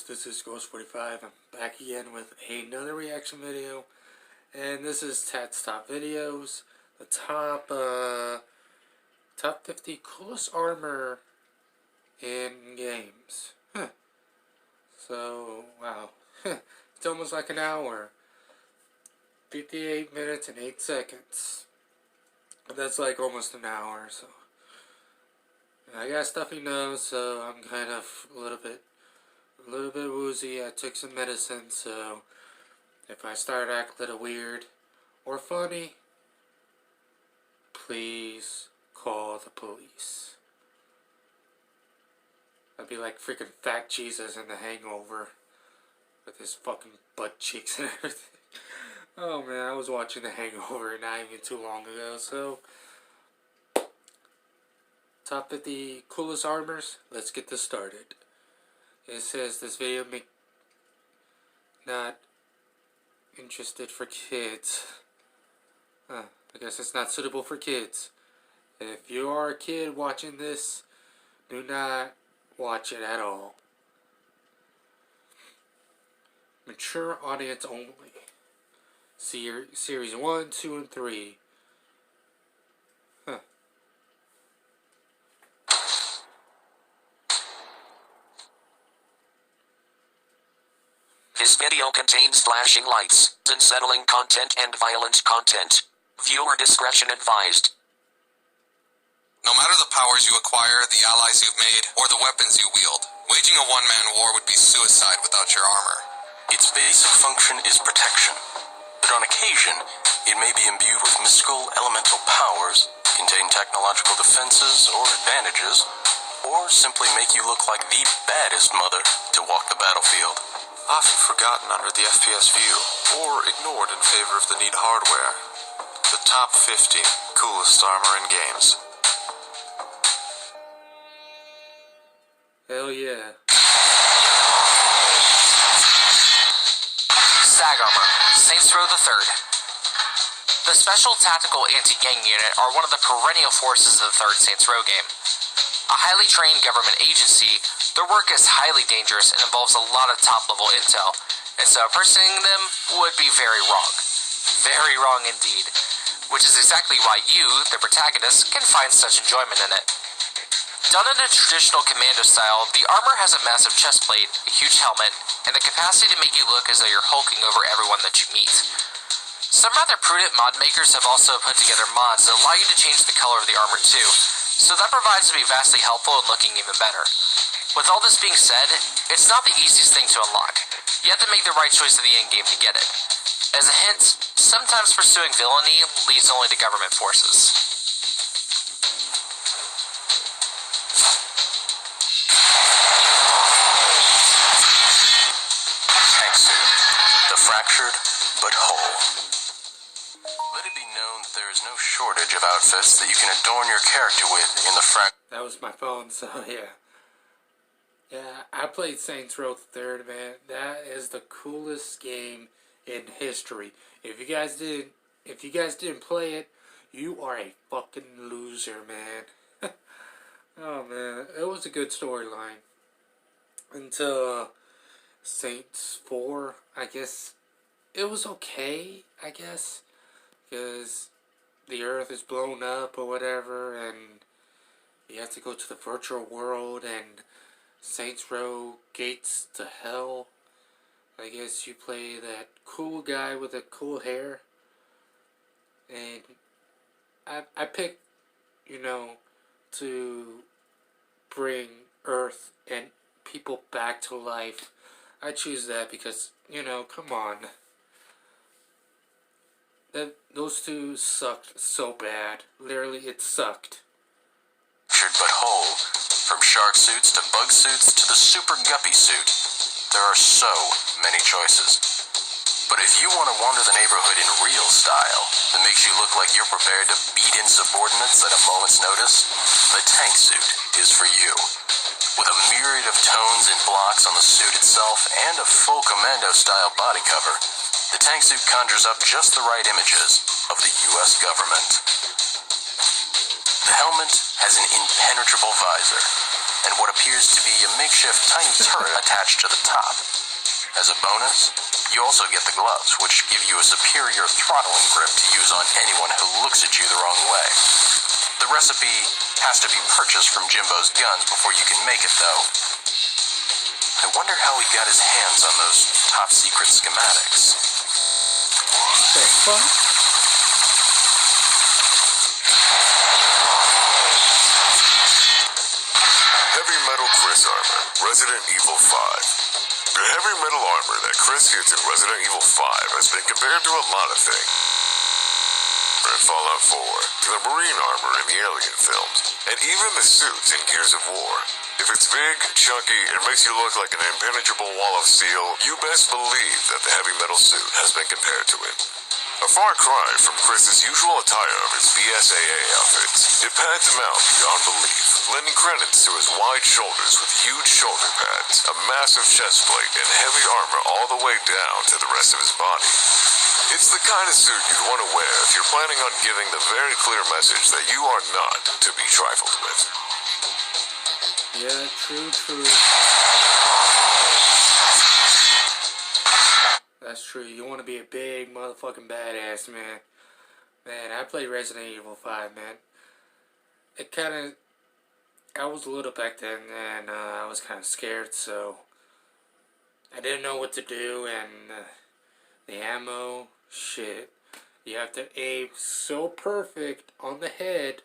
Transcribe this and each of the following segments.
this is Ghost45. I'm back again with another reaction video, and this is Tat's Top Videos, the top 50 coolest armor in games. So, wow, it's almost like an hour, 58 minutes and 8 seconds, that's like almost an hour, so, I got a stuffy nose, so I'm kind of a little bit woozy. I took some medicine, so if I start acting a little weird or funny, please call the police. I'd be like freaking Fat Jesus in The Hangover with his fucking butt cheeks and everything. Oh man, I was watching The Hangover not even too long ago, so top 50 coolest armors, let's get this started. It says this video not interested for kids. I guess it's not suitable for kids. If you are a kid watching this, do not watch it at all. Mature audience only. Series 1, 2, and 3. This video contains flashing lights, unsettling content, and violent content. Viewer discretion advised. No matter the powers you acquire, the allies you've made, or the weapons you wield, waging a one-man war would be suicide without your armor. Its basic function is protection, but on occasion, it may be imbued with mystical elemental powers, contain technological defenses or advantages, or simply make you look like the baddest mother to walk the battlefield. Often forgotten under the FPS view, or ignored in favor of the neat hardware. The top 50 coolest armor in games. Hell yeah. SAG Armour, Saints Row III. The Special Tactical Anti-Gang Unit are one of the perennial forces of the third Saints Row game. A highly trained government agency, their work is highly dangerous and involves a lot of top-level intel, and so impersonating them would be very wrong. Very wrong indeed. Which is exactly why you, the protagonist, can find such enjoyment in it. Done in a traditional commando style, the armor has a massive chest plate, a huge helmet, and the capacity to make you look as though you're hulking over everyone that you meet. Some rather prudent mod makers have also put together mods that allow you to change the color of the armor too, so that provides to be vastly helpful in looking even better. With all this being said, it's not the easiest thing to unlock. You have to make the right choice in the endgame to get it. As a hint, sometimes pursuing villainy leads only to government forces. Tank suit. The fractured, but whole. Let it be known that there is no shortage of outfits that you can adorn your character with in the That was my phone, so yeah. Yeah, I played Saints Row 3, man. That is the coolest game in history. If you guys didn't play it, you are a fucking loser, man. Oh man, it was a good storyline. Until Saints 4, I guess it was okay, I guess, because the Earth is blown up or whatever, and you have to go to the virtual world, and Saints Row Gates to Hell. I guess you play that cool guy with the cool hair. And I picked, to bring Earth and people back to life. I choose that because, come on. Those two sucked so bad. Literally, it sucked. But whole. From shark suits to bug suits to the super guppy suit. There are so many choices. But if you want to wander the neighborhood in real style, that makes you look like you're prepared to beat in subordinates at a moment's notice, the tank suit is for you. With a myriad of tones and blocks on the suit itself and a full commando-style body cover, the tank suit conjures up just the right images of the U.S. government. The helmet has an impenetrable visor, and what appears to be a makeshift tiny turret attached to the top. As a bonus, you also get the gloves, which give you a superior throttling grip to use on anyone who looks at you the wrong way. The recipe has to be purchased from Jimbo's Guns before you can make it, though. I wonder how he got his hands on those top-secret schematics. The fuck? Heavy Metal Chris Armor, Resident Evil 5. The heavy metal armor that Chris gets in Resident Evil 5 has been compared to a lot of things. In Fallout 4, to the marine armor in the Alien films, and even the suits in Gears of War. If it's big, chunky, and makes you look like an impenetrable wall of steel, you best believe that the heavy metal suit has been compared to it. A far cry from Chris's usual attire of his BSAA outfits, it pads him out beyond belief, lending credits to his wide shoulders with huge shoulder pads, a massive chest plate, and heavy armor all the way down to the rest of his body. It's the kind of suit you'd want to wear if you're planning on giving the very clear message that you are not to be trifled with. Yeah, true. That's true. You want to be a big motherfucking badass, man. Man, I played Resident Evil 5, man. I was little back then, and I was kind of scared, so I didn't know what to do, and the ammo, shit. You have to aim so perfect on the head.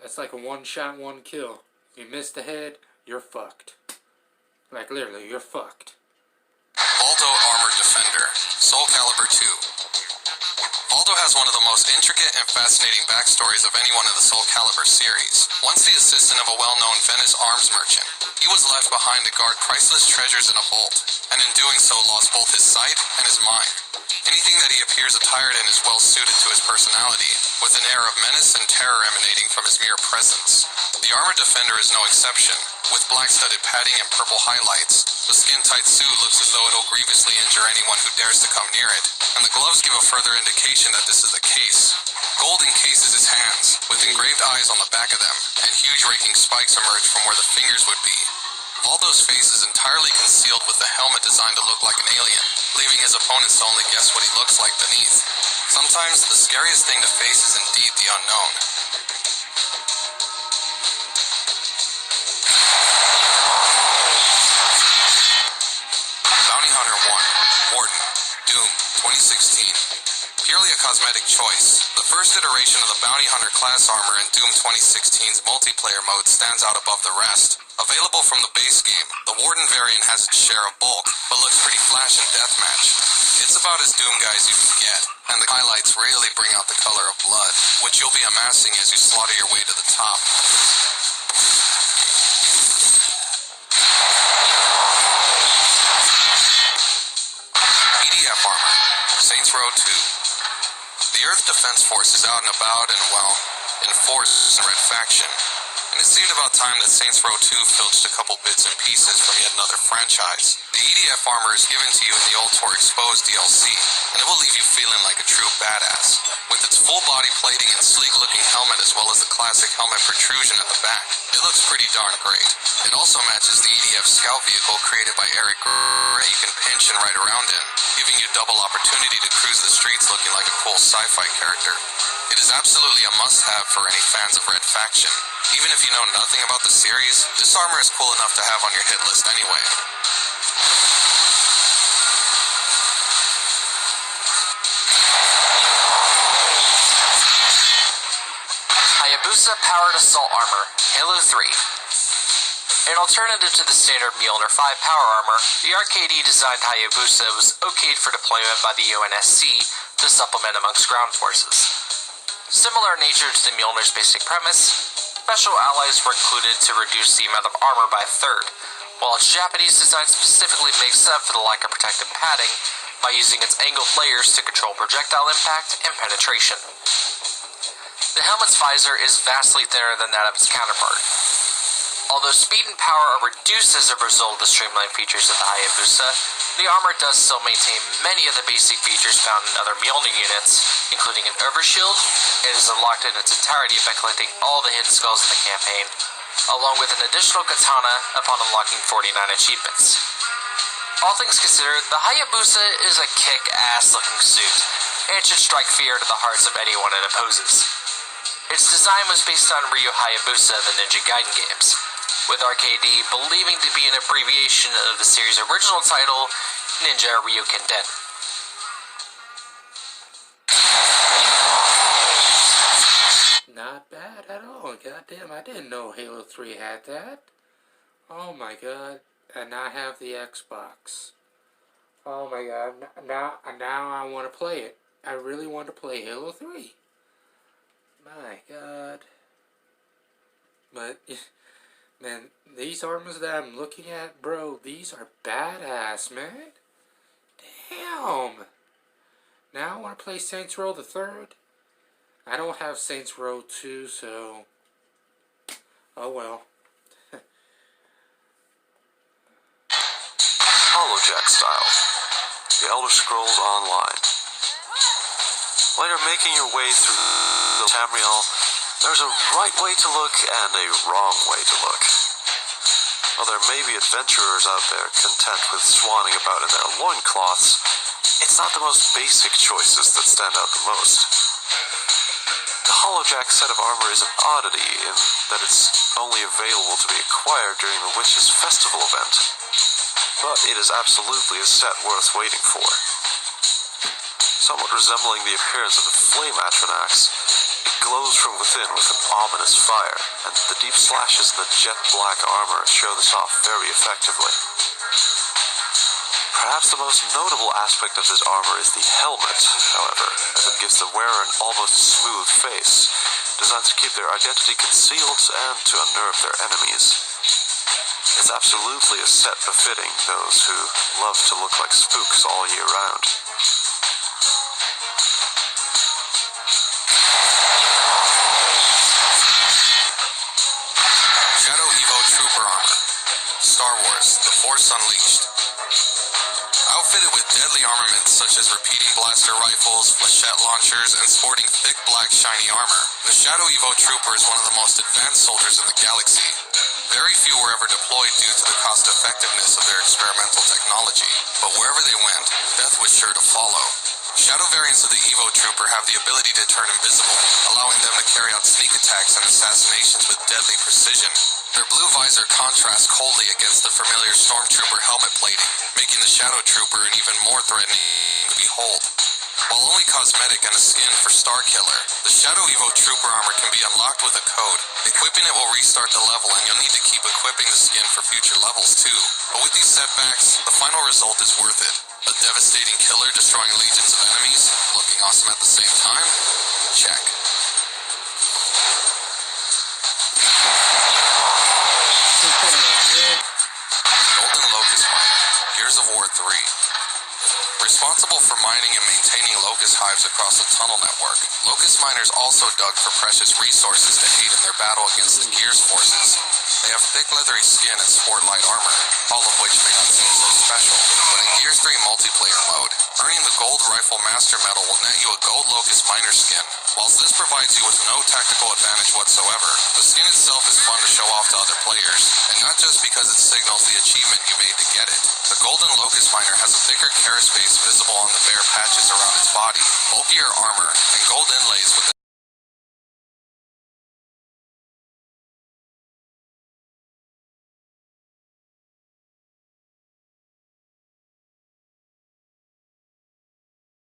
That's like a one shot, one kill. You miss the head, you're fucked. Like, literally, you're fucked. Aldo Armor Defender, Soul Calibur 2. Aldo has one of the most intricate and fascinating backstories of anyone in the Soul Calibur series. Once the assistant of a well-known Venice arms merchant, he was left behind to guard priceless treasures in a vault, and in doing so lost both his sight and his mind. Anything that he appears attired in is well suited to his personality, with an air of menace and terror emanating from his mere presence. The Armor Defender is no exception. With black-studded padding and purple highlights, the skin-tight suit looks as though it'll grievously injure anyone who dares to come near it, and the gloves give a further indication that this is the case. Gold encases his hands, with engraved eyes on the back of them, and huge raking spikes emerge from where the fingers would be. Aldo's face is entirely concealed with the helmet designed to look like an alien, leaving his opponents to only guess what he looks like beneath. Sometimes, the scariest thing to face is indeed the unknown. Bounty Hunter 1, Warden, Doom, 2016. Purely a cosmetic choice, the first iteration of the Bounty Hunter class armor in Doom 2016's multiplayer mode stands out above the rest. Available from the base game, the Warden variant has its share of bulk, but looks pretty flash in deathmatch. It's about as Doom guys you can get, and the highlights really bring out the color of blood, which you'll be amassing as you slaughter your way to the top. EDF armor, Saints Row 2. The Earth Defense Force is out and about and, well, in force in Red Faction. And it seemed about time that Saints Row 2 filched a couple bits and pieces from yet another franchise. The EDF armor is given to you in the Old Tour Exposed DLC, and it will leave you feeling like a true badass. With its full body plating and sleek-looking helmet as well as the classic helmet protrusion at the back, it looks pretty darn great. It also matches the EDF scout vehicle created by Eric that you can pinch and ride around in, giving you double opportunity to cruise the streets looking like a cool sci-fi character. It is absolutely a must-have for any fans of Red Faction. Even if you know nothing about the series, this armor is cool enough to have on your hit list anyway. Hayabusa Powered Assault Armor, Halo 3. An alternative to the standard Mjolnir 5 power armor, the RKD-designed Hayabusa was okayed for deployment by the UNSC to supplement amongst ground forces. Similar in nature to the Mjolnir's basic premise, special alloys were included to reduce the amount of armor by a third, while its Japanese design specifically makes up for the lack of protective padding by using its angled layers to control projectile impact and penetration. The helmet's visor is vastly thinner than that of its counterpart. Although speed and power are reduced as a result of the streamlined features of the Hayabusa, the armor does still maintain many of the basic features found in other Mjolnir units, including an overshield. It is unlocked in its entirety by collecting all the hidden skulls in the campaign, along with an additional katana upon unlocking 49 achievements. All things considered, the Hayabusa is a kick-ass looking suit, and should strike fear to the hearts of anyone it opposes. Its design was based on Ryu Hayabusa of the Ninja Gaiden games, with RKD believing to be an abbreviation of the series' original title, Ninja Ryukenden. Not bad at all. Goddamn, I didn't know Halo 3 had that. Oh my god. And I have the Xbox. Oh my god. Now I want to play it. I really want to play Halo 3. My god. But, man, these armors that I'm looking at, bro, these are badass, man. Damn. Now I want to play Saints Row the 3rd. I don't have Saints Row 2, so... oh well. Holojack style. The Elder Scrolls Online. While you're making your way through the Tamriel, there's a right way to look and a wrong way to look. While there may be adventurers out there content with swanning about in their loincloths, it's not the most basic choices that stand out the most. The Holojack set of armor is an oddity in that it's only available to be acquired during the Witch's Festival event, but it is absolutely a set worth waiting for. Somewhat resembling the appearance of the Flame Atronax, it glows from within with an ominous fire, and the deep slashes in the jet black armor show this off very effectively. Perhaps the most notable aspect of this armor is the helmet, however, as it gives the wearer an almost smooth face, designed to keep their identity concealed and to unnerve their enemies. It's absolutely a set befitting those who love to look like spooks all year round. Shadow Evo Trooper Armor. Star Wars, The Force Unleashed. Outfitted with deadly armaments such as repeating blaster rifles, flechette launchers, and sporting thick black shiny armor, the Shadow Evo Trooper is one of the most advanced soldiers in the galaxy. Very few were ever deployed due to the cost-effectiveness of their experimental technology, but wherever they went, death was sure to follow. Shadow variants of the Evo Trooper have the ability to turn invisible, allowing them to carry out sneak attacks and assassinations with deadly precision. Their blue visor contrasts coldly against the familiar Stormtrooper helmet plating, making the Shadow Trooper an even more threatening to behold. While only cosmetic and a skin for Starkiller, the Shadow Evo Trooper armor can be unlocked with a code. Equipping it will restart the level, and you'll need to keep equipping the skin for future levels too. But with these setbacks, the final result is worth it. A devastating killer destroying legions of enemies, looking awesome at the same time? Check. Golden Locust Miner, Gears of War 3. Responsible for mining and maintaining locust hives across the tunnel network, locust miners also dug for precious resources to aid in their battle against the Gears forces. They have thick leathery skin and sport light armor, all of which may not seem so special, but in Gears 3 multiplayer mode, earning the Gold Rifle Master Medal will net you a Gold Locust Miner skin. Whilst this provides you with no tactical advantage whatsoever, the skin itself is fun to show off to other players, and not just because it signals the achievement you made to get it. The Golden Locust Miner has a thicker Karis base visible on the bare patches around its body, bulkier armor, and gold inlays